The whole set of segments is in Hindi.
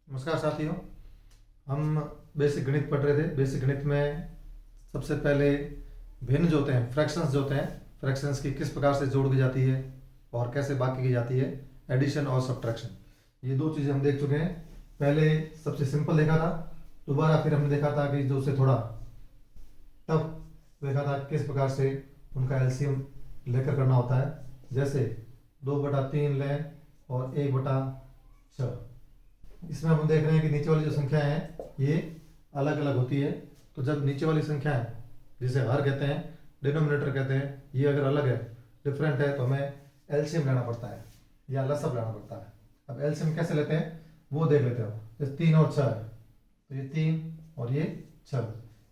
नमस्कार साथियों। हम बेसिक गणित पढ़ रहे थे। बेसिक गणित में सबसे पहले भिन्न जो होते हैं, फ्रैक्शंस जो होते हैं, फ्रैक्शंस की किस प्रकार से जोड़ दी जाती है और कैसे बाकी की जाती है, एडिशन और सब्ट्रैक्शन, ये दो चीज़ें हम देख चुके हैं। पहले सबसे सिंपल देखा था, दोबारा फिर हमने देखा था कि जो उससे थोड़ा टफ देखा था किस प्रकार से उनका एलसीएम लेकर करना होता है। जैसे 2/3 लें और 1/6। इसमें हम देख रहे हैं कि नीचे वाली जो संख्या है ये अलग अलग होती है। तो जब नीचे वाली संख्या है जिसे हर कहते हैं, डिनोमिनेटर कहते हैं, ये अगर अलग है, डिफरेंट है, तो हमें एलसीएम लेना पड़ता है या लसअप लेना पड़ता है। अब एलसीएम कैसे लेते हैं वो देख लेते हो। जैसे 3 और 6 है, तो ये 3 और ये 6,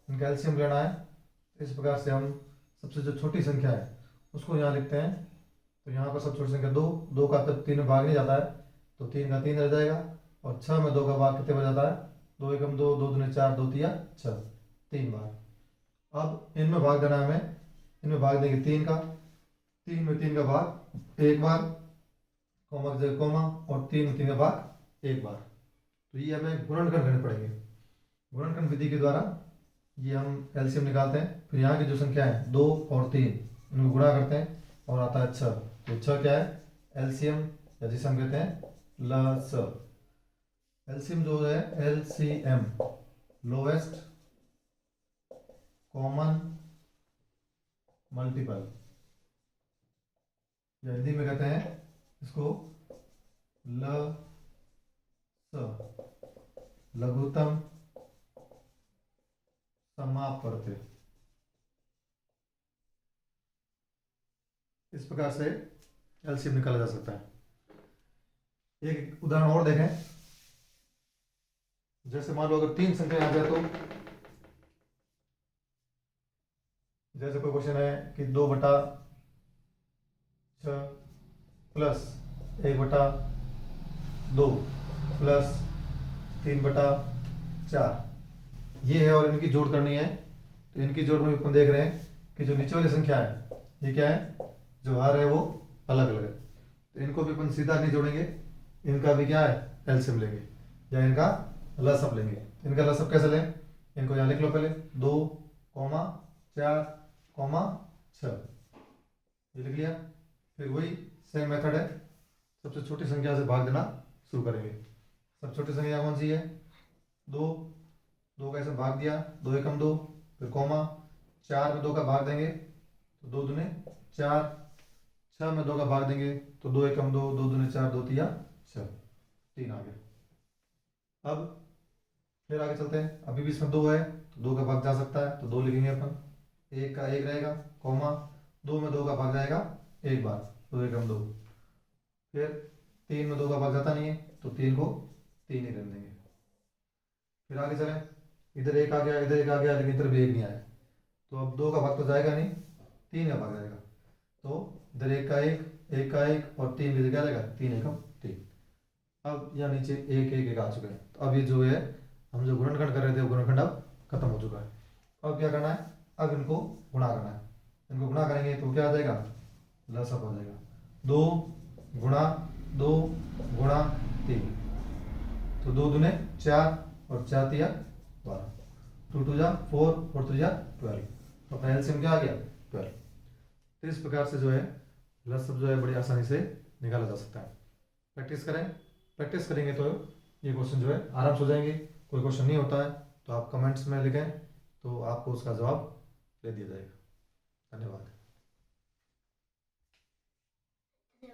इनका एलसीएम लेना है। तो इस प्रकार से हम सबसे जो छोटी संख्या है उसको यहाँ लिखते हैं। तो यहाँ पर सबसे छोटी संख्या 2, 2 का तब 3 में भाग नहीं जाता है, तो 3 का 3 रह जाएगा। और 6 में 2 का भाग कितने बन जाता है, 2 एकम 2, 2 दूनी 4, 2 तिया 6, 3 बार। अब इनमें भाग देना है हमें, इनमें भाग देंगे 3 का, 3 में 3 का भाग 1 बार, कॉमा की जगह कॉमा, और 3 में 3 का भाग 1 बार। तो ये हमें गुणनखंड करने पड़ेंगे। गुणनखंड विधि के द्वारा ये हम एलसीएम निकालते हैं। फिर यहाँ की जो संख्या है 2 और 3, इनको गुणा करते हैं और आता है 6। तो 6 क्या है, एलसीएम, या जिसे हम कहते हैं लस। एलसीएम जो है एलसीएम, लोएस्ट कॉमन मल्टीपल, या हिंदी में कहते हैं इसको लघुत्तम समापवर्ती। इस प्रकार से एलसीएम निकाला जा सकता है। एक उदाहरण और देखें। जैसे मान लो अगर 3 संख्या आ जाए, तो जैसे कोई क्वेश्चन है कि 2/6 प्लस 1/2 प्लस 3/4, ये है और इनकी जोड़ करनी है। तो इनकी जोड़ में अपन देख रहे हैं कि जो नीचे वाली संख्या है ये क्या है, जो हर है वो अलग अलग है। तो इनको भी अपन सीधा नहीं जोड़ेंगे, इनका भी क्या है एलसीएम लेंगे या इनका लसअप लेंगे। इनका लसअप कैसे लें, इनको यहाँ लिख लो पहले, 2, 4, 6, ये लिख लिया। फिर वही सेम मेथड है, सबसे छोटी संख्या से भाग देना शुरू करेंगे। सबसे छोटी संख्या कौन सी है, 2, 2 का ऐसे भाग दिया, 2 एकम 2, फिर कॉमा, 4 में 2 का भाग देंगे तो 2 दूने 4, 6 में 2 का भाग देंगे तो 2 एकम 2, 2 दूने 4, 2 तिया 6, 3 आ गया। अब फिर आगे चलते हैं। अभी भी इसमें 2 है तो 2 का भाग जा सकता है, तो 2 लिखेंगे अपन, 1 का 1 रहेगा, कॉमा, 2 में 2 का भाग जाएगा 1 बार, 2 एकम 2। फिर 3 में 2 का भाग जाता नहीं है, तो 3 को 3 ही रहने देंगे। फिर आगे चलें, इधर 1 आ गया, इधर 1 आ गया, लेकिन इधर भी 1 नहीं आया, तो अब 2 का भाग तो जाएगा नहीं, 3 का भाग जाएगा। तो इधर 1 का 1, 1 का 1 और 3 की जगह रहेगा 3 एकम 3। अब यहाँ नीचे 1 1 1 आ चुके हैं। तो अब ये जो है हम जो गुणनखंड कर रहे थे वो गुणनखंड अब खत्म हो चुका है। अब क्या करना है, अब इनको गुणा करना है। इनको गुणा करेंगे तो क्या आ जाएगा, लसअप हो जाएगा। 2 गुणा 2 गुणा 3, तो 2 दूने 4 और 4 तिया 12, 2 2 जा 4 और 3 जा 12। तो अपना एलसीएम क्या आ गया, 12। तो इस प्रकार से जो है लसअप जो है बड़ी आसानी से निकाला जा सकता है। प्रैक्टिस करें, प्रैक्टिस करेंगे तो ये क्वेश्चन जो है आराम से हो जाएंगे। कोई क्वेश्चन नहीं होता है तो आप कमेंट्स में लिखें, तो आपको उसका जवाब दे दिया जाएगा।